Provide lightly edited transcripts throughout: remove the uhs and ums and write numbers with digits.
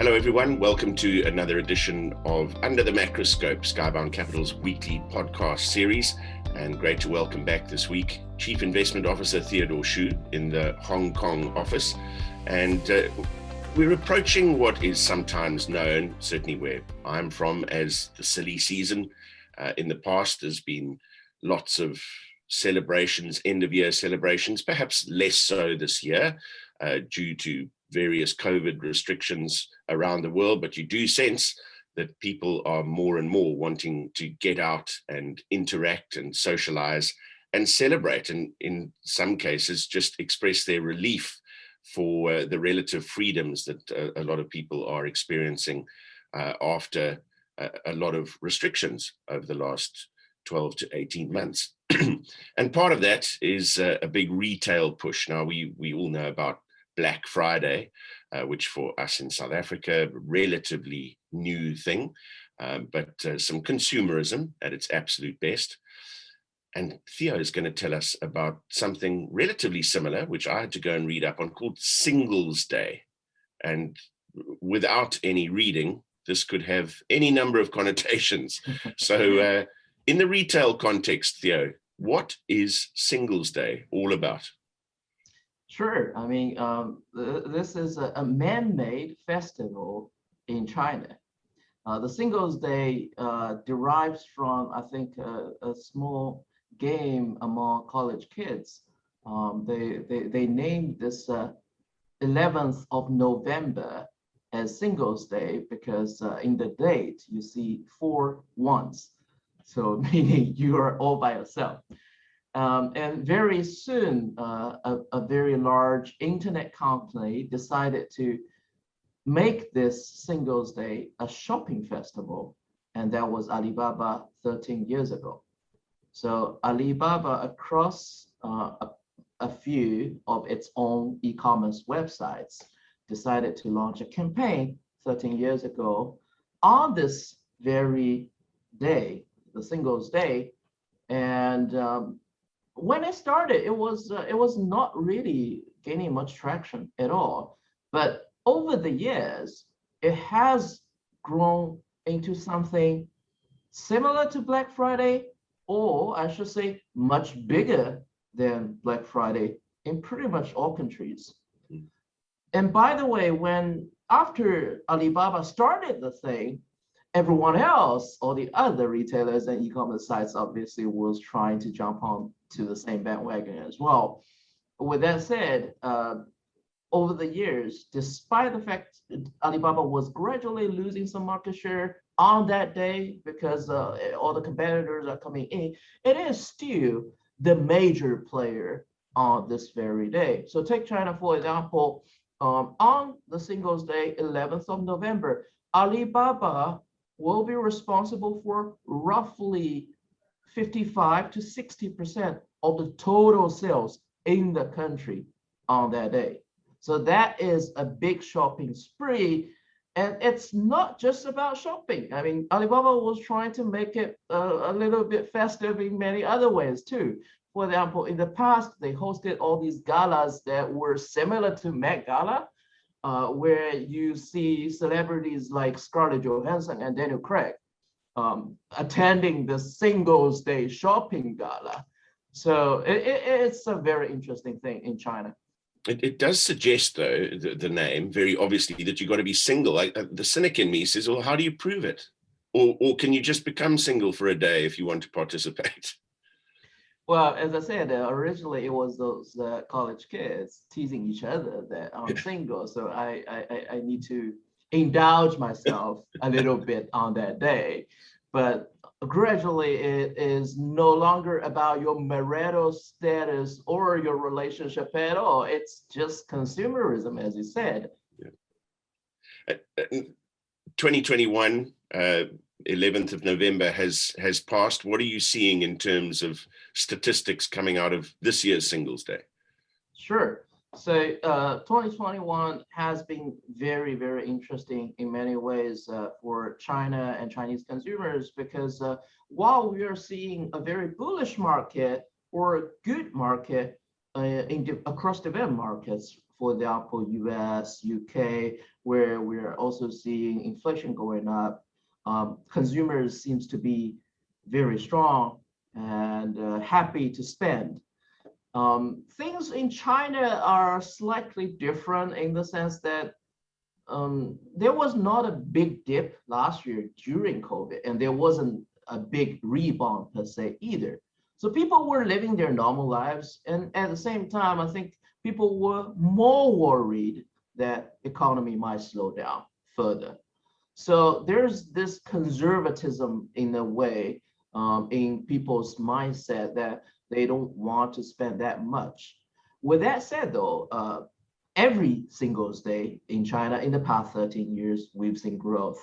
Hello, everyone. Welcome to another edition of Under the Macroscope, Skybound Capital's weekly podcast series. And great to welcome back this week Chief Investment Officer Theodore Xu in the Hong Kong office. And we're approaching what is sometimes known, certainly where I'm from, as the silly season. In the past, there's been lots of celebrations, end-of-year celebrations, perhaps less so this year due to various COVID restrictions around the world, but you do sense that people are more and more wanting to get out and interact and socialize and celebrate, and in some cases just express their relief for the relative freedoms that a lot of people are experiencing after a lot of restrictions over the last 12 to 18 months. And part of that is a big retail push. Now, we all know about Black Friday, which for us in South Africa, relatively new thing, but some consumerism at its absolute best. And Theo is going to tell us about something relatively similar, which I had to go and read up on, called Singlesday. And without any reading, this could have any number of connotations. So in the retail context, Theo, what is Singlesday all about? Sure. I mean, this is a man-made festival in China. The Singles Day derives from, I think, a small game among college kids. They named this 11th of November as Singles Day because in the date you see 4 ones, so meaning you are all by yourself. And very soon, a very large internet company decided to make this Singles Day a shopping festival, and that was Alibaba 13 years ago. So Alibaba, across a few of its own e-commerce websites, decided to launch a campaign 13 years ago on this very day, the Singles Day, and when it started, it was not really gaining much traction at all. But over the years, it has grown into something similar to Black Friday, or I should say much bigger than Black Friday in pretty much all countries. And by the way, after Alibaba started the thing, everyone else, all the other retailers and e-commerce sites obviously was trying to jump on to the same bandwagon as well. With that said, over the years, despite the fact that Alibaba was gradually losing some market share on that day because all the competitors are coming in, it is still the major player on this very day. So take China, for example, on the Singles Day, 11th of November, Alibaba will be responsible for roughly 55 to 60% of the total sales in the country on that day. So that is a big shopping spree. And it's not just about shopping. I mean, Alibaba was trying to make it a little bit festive in many other ways too. For example, in the past, they hosted all these galas that were similar to Met Gala, where you see celebrities like Scarlett Johansson and Daniel Craig attending the Singles Day shopping gala. So it's a very interesting thing in China. It does suggest, though, the name, very obviously, that you've got to be single. Like, the cynic in me says, well, how do you prove it? Or can you just become single for a day if you want to participate? Well, as I said, originally it was those college kids teasing each other that I'm single. So I need to indulge myself a little bit on that day. But gradually it is no longer about your marital status or your relationship at all. It's just consumerism, as you said. Yeah. 2021, 11th of November has passed. What are you seeing in terms of statistics coming out of this year's Singles Day? Sure. So 2021 has been very, very interesting in many ways for China and Chinese consumers, because while we are seeing a very bullish market or a good market across developed markets, for example, US, UK, where we're also seeing inflation going up, consumers seems to be very strong and happy to spend. Things in China are slightly different in the sense that there was not a big dip last year during COVID, and there wasn't a big rebound per se either. So people were living their normal lives, and at the same time, I think people were more worried that economy might slow down further. So there's this conservatism in a way in people's mindset that they don't want to spend that much. With that said, though, every Singles Day in China in the past 13 years, we've seen growth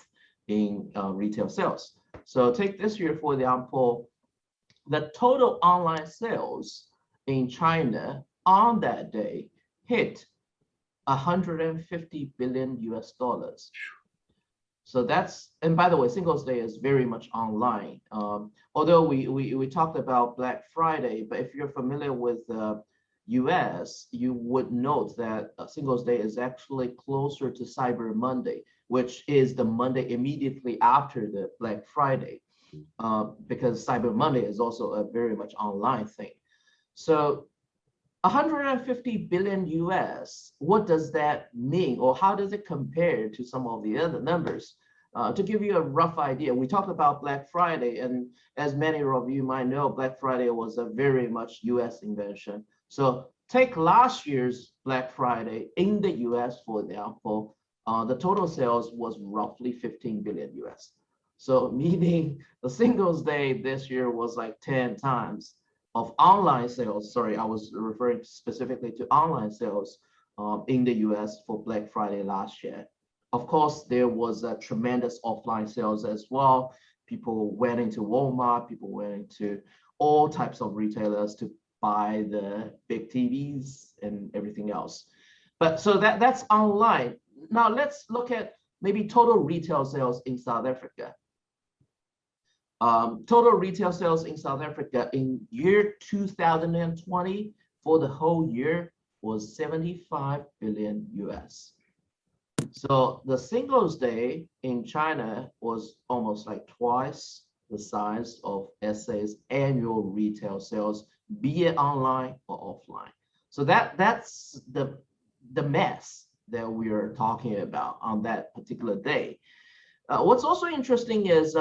in retail sales. So take this year, for example, the total online sales in China on that day hit 150 billion US dollars. So that's, and by the way, Singles Day is very much online. Although we talked about Black Friday, but if you're familiar with the US, you would note that Singles Day is actually closer to Cyber Monday, which is the Monday immediately after the Black Friday, because Cyber Monday is also a very much online thing. So 150 billion US, what does that mean? Or how does it compare to some of the other numbers? To give you a rough idea, we talked about Black Friday, and as many of you might know, Black Friday was a very much US invention. So take last year's Black Friday in the US, for example, the total sales was roughly 15 billion US. So meaning the Singles Day this year was like 10 times of online sales. Sorry, I was referring specifically to online sales in the US for Black Friday last year. Of course, there was a tremendous offline sales as well. People went into Walmart, people went into all types of retailers to buy the big TVs and everything else. But so that's online. Now let's look at maybe total retail sales in South Africa. Total retail sales in South Africa in year 2020 for the whole year was 75 billion US. So the Singles Day in China was almost like twice the size of SA's annual retail sales, be it online or offline. So that's the mess that we are talking about on that particular day. What's also interesting is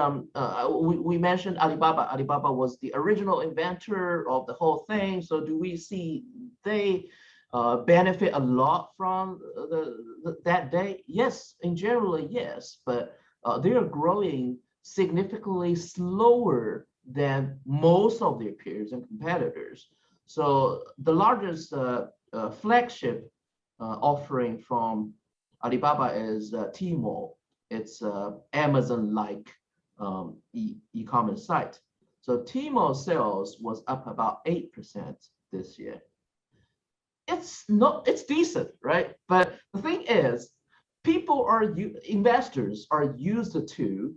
we mentioned Alibaba. Alibaba was the original inventor of the whole thing. So do we see they benefit a lot from that day? Yes, in general, yes, but they are growing significantly slower than most of their peers and competitors. So the largest flagship offering from Alibaba is Tmall. It's Amazon-like e-commerce site. So Tmall sales was up about 8% this year. It's decent, right? But the thing is, investors are used to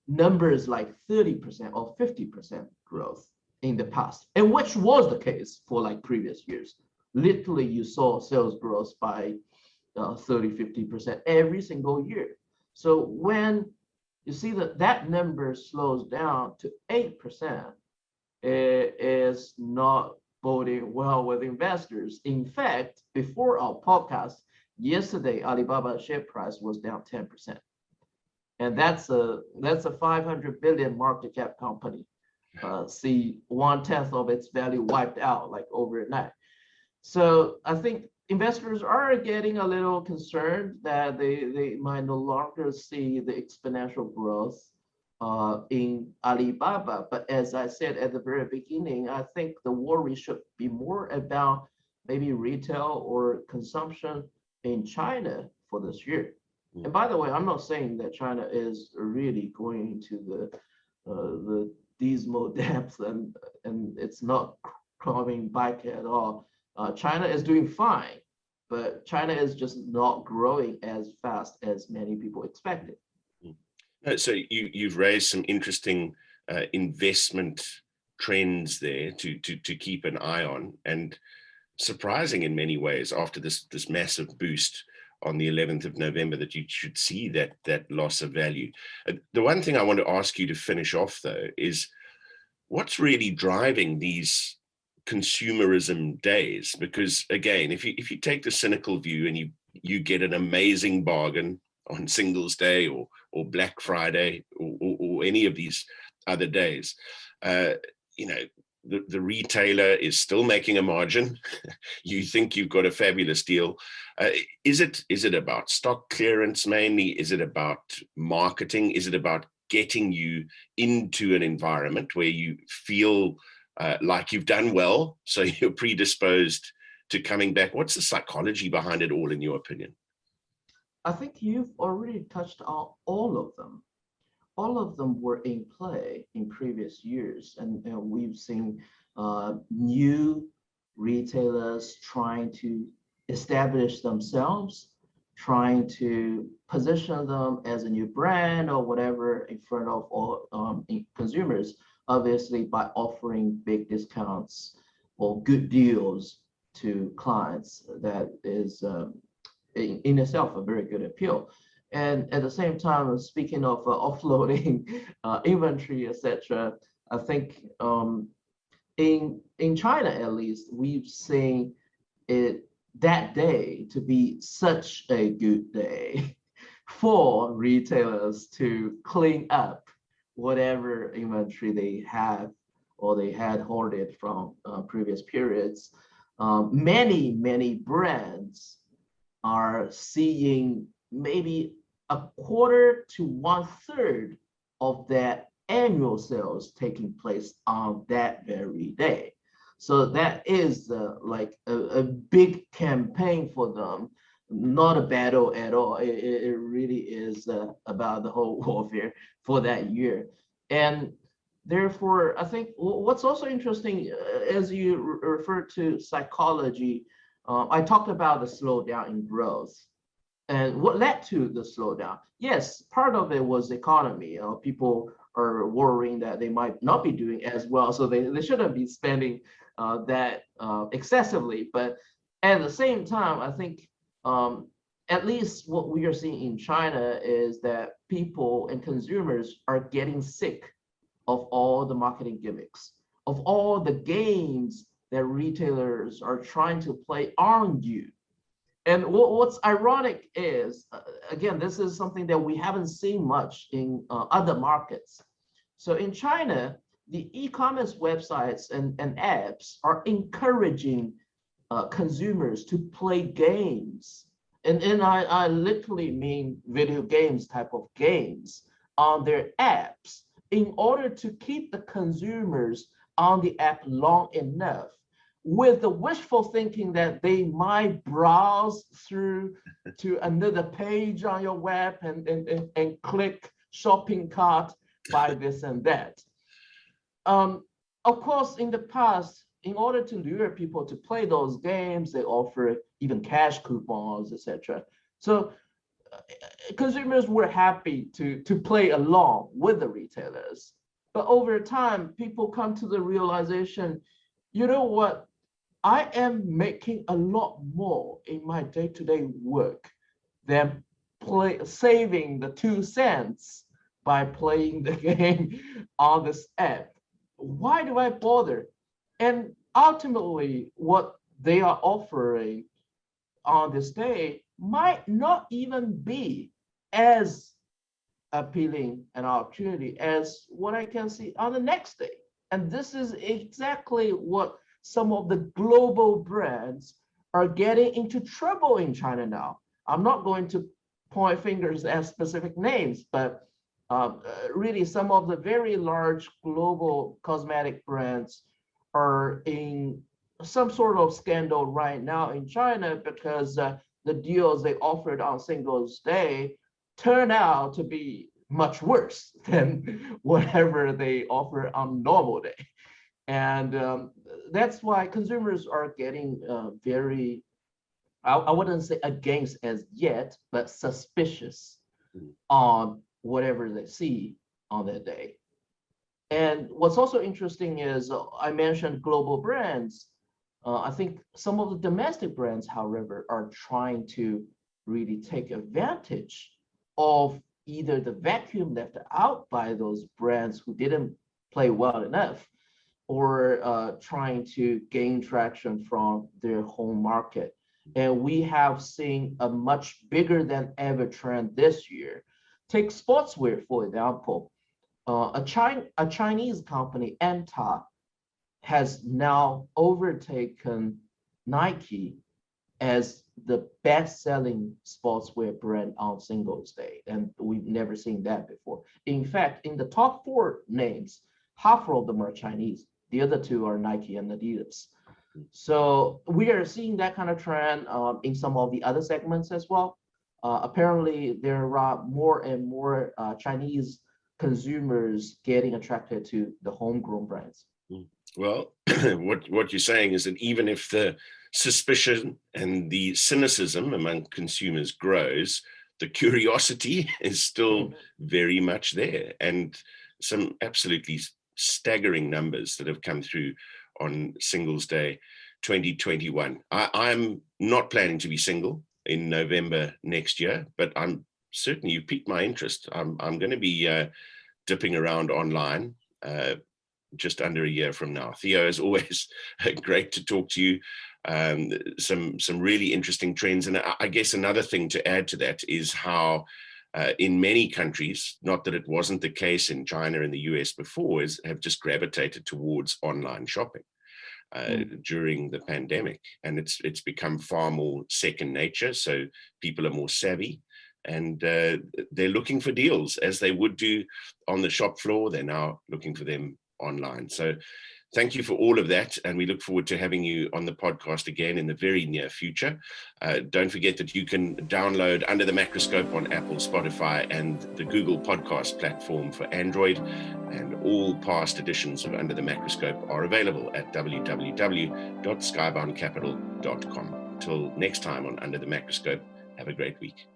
numbers like 30% or 50% growth in the past, and which was the case for like previous years. Literally, you saw sales growth by 30, 50% every single year. So when you see that number slows down to 8%, it is not boding well with investors. In fact, before our podcast, yesterday, Alibaba share price was down 10%. And that's a 500 billion market cap company. See 1/10 of its value wiped out like overnight. So I think investors are getting a little concerned that they might no longer see the exponential growth in Alibaba. But as I said at the very beginning, I think the worry should be more about maybe retail or consumption in China for this year. And by the way, I'm not saying that China is really going into the dismal depths and it's not coming back at all. China is doing fine, but China is just not growing as fast as many people expected. So you've raised some interesting investment trends there to keep an eye on. And surprising in many ways after this massive boost on the 11th of November that you should see that loss of value. The one thing I want to ask you to finish off, though, is what's really driving these consumerism days? Because again, if you take the cynical view and you get an amazing bargain on Singles Day or Black Friday or any of these other days, you know, the retailer is still making a margin. You think you've got a fabulous deal. Is it about stock clearance mainly? Is it about marketing? Is it about getting you into an environment where you feel like you've done well, so you're predisposed to coming back? What's the psychology behind it all, in your opinion? I think you've already touched on all of them. All of them were in play in previous years, and we've seen new retailers trying to establish themselves, trying to position them as a new brand or whatever in front of all consumers, obviously by offering big discounts or good deals to clients. That is in itself a very good appeal. And at the same time, speaking of offloading inventory, etc., I think in China at least, we've seen it that day to be such a good day for retailers to clean up whatever inventory they have or they had hoarded from previous periods. Many brands are seeing maybe a quarter to 1/3 of that annual sales taking place on that very day. So that is like a big campaign for them, not a battle at all. It really is about the whole warfare for that year. And therefore, I think what's also interesting, as you refer to psychology, I talked about the slowdown in growth. And what led to the slowdown? Yes, part of it was economy. People are worrying that they might not be doing as well, so they shouldn't be spending that excessively. But at the same time, I think at least what we are seeing in China is that people and consumers are getting sick of all the marketing gimmicks, of all the games that retailers are trying to play on you. And what's ironic is, again, this is something that we haven't seen much in other markets. So in China, the e-commerce websites and apps are encouraging consumers to play games. And I literally mean video games type of games on their apps in order to keep the consumers on the app long enough, with the wishful thinking that they might browse through to another page on your web and click shopping cart, buy this and that. Of course, in the past, in order to lure people to play those games, they offer even cash coupons, etc. So consumers were happy to play along with the retailers. But over time, people come to the realization, you know what? I am making a lot more in my day-to-day work than saving the 2 cents by playing the game on this app. Why do I bother? And ultimately, what they are offering on this day might not even be as appealing an opportunity as what I can see on the next day. And this is exactly what some of the global brands are getting into trouble in China now. I'm not going to point fingers at specific names, but really some of the very large global cosmetic brands are in some sort of scandal right now in China because the deals they offered on Singles Day turn out to be much worse than whatever they offer on normal day. And that's why consumers are getting very, I wouldn't say against as yet, but suspicious on whatever they see on that day. And what's also interesting is I mentioned global brands. I think some of the domestic brands, however, are trying to really take advantage of either the vacuum left out by those brands who didn't play well enough, or trying to gain traction from their home market. And we have seen a much bigger than ever trend this year. Take sportswear, for example. A Chinese company, Anta, has now overtaken Nike as the best-selling sportswear brand on Singles Day, and we've never seen that before. In fact, in the top 4 names, half of them are Chinese. The other 2 are Nike and Adidas. So we are seeing that kind of trend in some of the other segments as well. Apparently, there are more and more Chinese consumers getting attracted to the homegrown brands. Well, what you're saying is that even if the suspicion and the cynicism among consumers grows, the curiosity is still very much there, and some absolutely staggering numbers that have come through on Singles Day 2021. I'm not planning to be single in November next year, but I'm certainly, you piqued my interest. I'm going to be dipping around online just under a year from now. Theo, as always, great to talk to you. Some really interesting trends. And I guess another thing to add to that is how in many countries, not that it wasn't the case in China and the US before, have just gravitated towards online shopping during the pandemic. And it's become far more second nature. So people are more savvy, and they're looking for deals as they would do on the shop floor. They're now looking for them online. So thank you for all of that, and we look forward to having you on the podcast again in the very near future. Don't forget that you can download Under the Macroscope on Apple, Spotify, and the Google podcast platform for Android, and all past editions of Under the Macroscope are available at www.skyboundcapital.com. Till next time on Under the Macroscope, have a great week.